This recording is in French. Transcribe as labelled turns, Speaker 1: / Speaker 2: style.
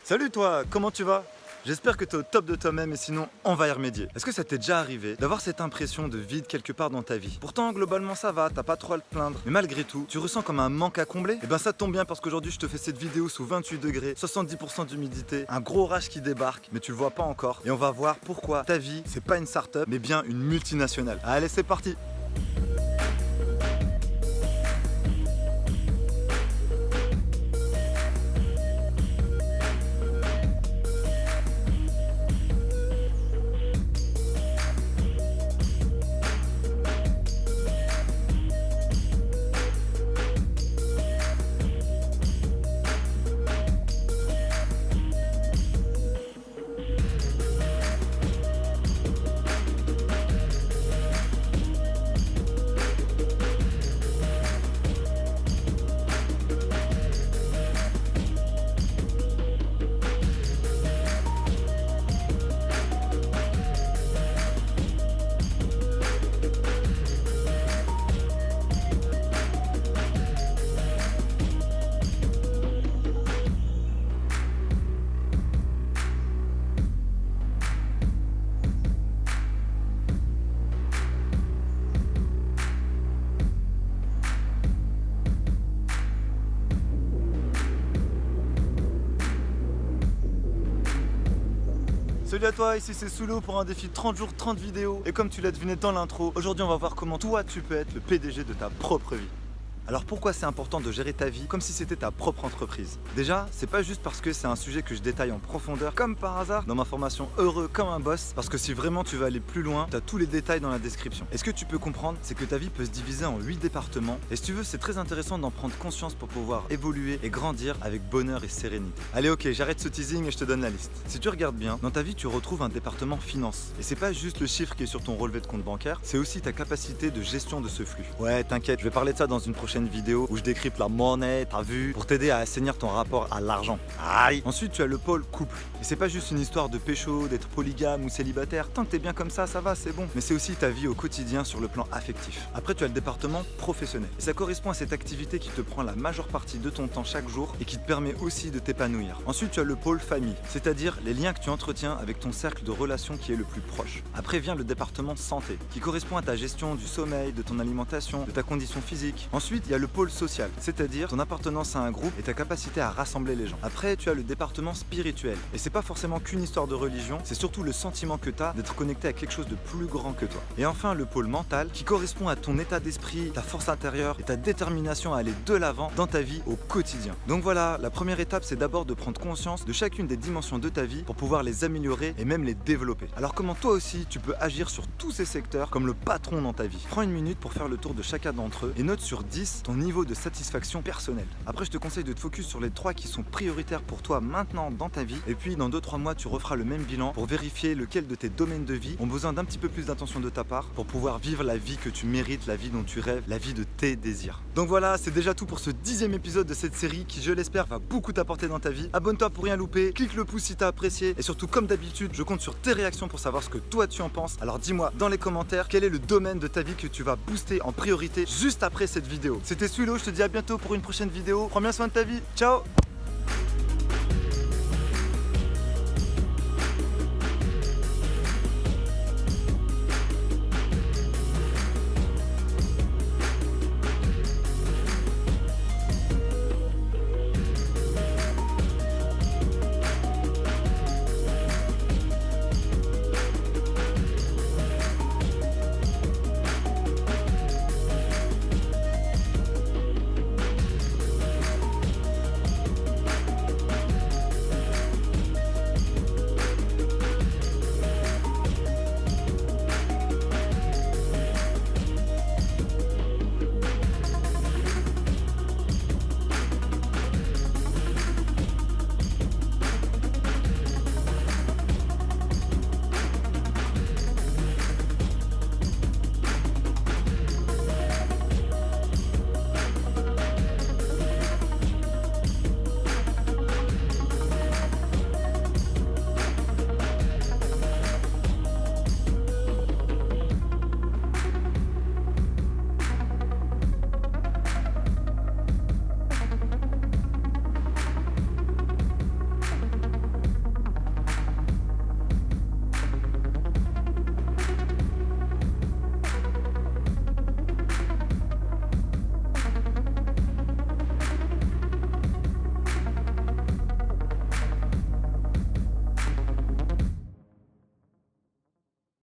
Speaker 1: Salut toi, comment tu vas? J'espère que tu es au top de toi-même et sinon on va y remédier. Est-ce que ça t'est déjà arrivé d'avoir cette impression de vide quelque part dans ta vie? Pourtant globalement ça va, t'as pas trop à te plaindre. Mais malgré tout, tu ressens comme un manque à combler? Et ben ça tombe bien parce qu'aujourd'hui je te fais cette vidéo sous 28 degrés, 70% d'humidité, un gros orage qui débarque, mais tu le vois pas encore. Et on va voir pourquoi ta vie, c'est pas une start-up, mais bien une multinationale. Allez c'est parti! Salut à toi, ici c'est Soulo pour un défi 30 jours 30 vidéos. Et comme tu l'as deviné dans l'intro, aujourd'hui on va voir comment toi tu peux être le PDG de ta propre vie. Alors pourquoi c'est important de gérer ta vie comme si c'était ta propre entreprise? Déjà, c'est pas juste parce que c'est un sujet que je détaille en profondeur comme par hasard dans ma formation Heureux comme un boss, parce que si vraiment tu veux aller plus loin, tu as tous les détails dans la description. Et ce que tu peux comprendre, c'est que ta vie peut se diviser en 8 départements, et si tu veux, c'est très intéressant d'en prendre conscience pour pouvoir évoluer et grandir avec bonheur et sérénité. Allez ok, j'arrête ce teasing et je te donne la liste. Si tu regardes bien, dans ta vie tu retrouves un département finance, et c'est pas juste le chiffre qui est sur ton relevé de compte bancaire, c'est aussi ta capacité de gestion de ce flux. Ouais, t'inquiète, je vais parler de ça dans une prochaine vidéo où je décrypte la monnaie, t'as vu, pour t'aider à assainir ton rapport à l'argent. Aïe. Ensuite tu as le pôle couple, et c'est pas juste une histoire de pécho, d'être polygame ou célibataire, tant que t'es bien comme ça va, c'est bon. Mais c'est aussi ta vie au quotidien sur le plan affectif. Après tu as le département professionnel, et ça correspond à cette activité qui te prend la majeure partie de ton temps chaque jour et qui te permet aussi de t'épanouir. Ensuite tu as le pôle famille, c'est-à-dire les liens que tu entretiens avec ton cercle de relations qui est le plus proche. Après vient le département santé, qui correspond à ta gestion du sommeil, de ton alimentation, de ta condition physique. Ensuite il y a le pôle social, c'est-à-dire ton appartenance à un groupe et ta capacité à rassembler les gens. Après tu as le département spirituel, et c'est pas forcément qu'une histoire de religion, c'est surtout le sentiment que tu as d'être connecté à quelque chose de plus grand que toi. Et enfin le pôle mental, qui correspond à ton état d'esprit, ta force intérieure et ta détermination à aller de l'avant dans ta vie au quotidien. Donc voilà, la première étape c'est d'abord de prendre conscience de chacune des dimensions de ta vie pour pouvoir les améliorer et même les développer. Alors comment toi aussi tu peux agir sur tous ces secteurs comme le patron dans ta vie? Prends une minute pour faire le tour de chacun d'entre eux et note sur 10 ton niveau de satisfaction personnelle. Après je te conseille de te focus sur les 3 qui sont prioritaires pour toi maintenant dans ta vie, et puis dans 2-3 mois tu referas le même bilan pour vérifier lequel de tes domaines de vie ont besoin d'un petit peu plus d'attention de ta part pour pouvoir vivre la vie que tu mérites, la vie dont tu rêves, la vie de tes désirs. Donc voilà, c'est déjà tout pour ce 10e épisode de cette série qui, je l'espère, va beaucoup t'apporter dans ta vie. Abonne-toi pour rien louper, clique le pouce si t'as apprécié, et surtout comme d'habitude je compte sur tes réactions pour savoir ce que toi tu en penses. Alors dis-moi dans les commentaires quel est le domaine de ta vie que tu vas booster en priorité juste après cette vidéo. C'était Suilo, je te dis à bientôt pour une prochaine vidéo. Prends bien soin de ta vie, ciao.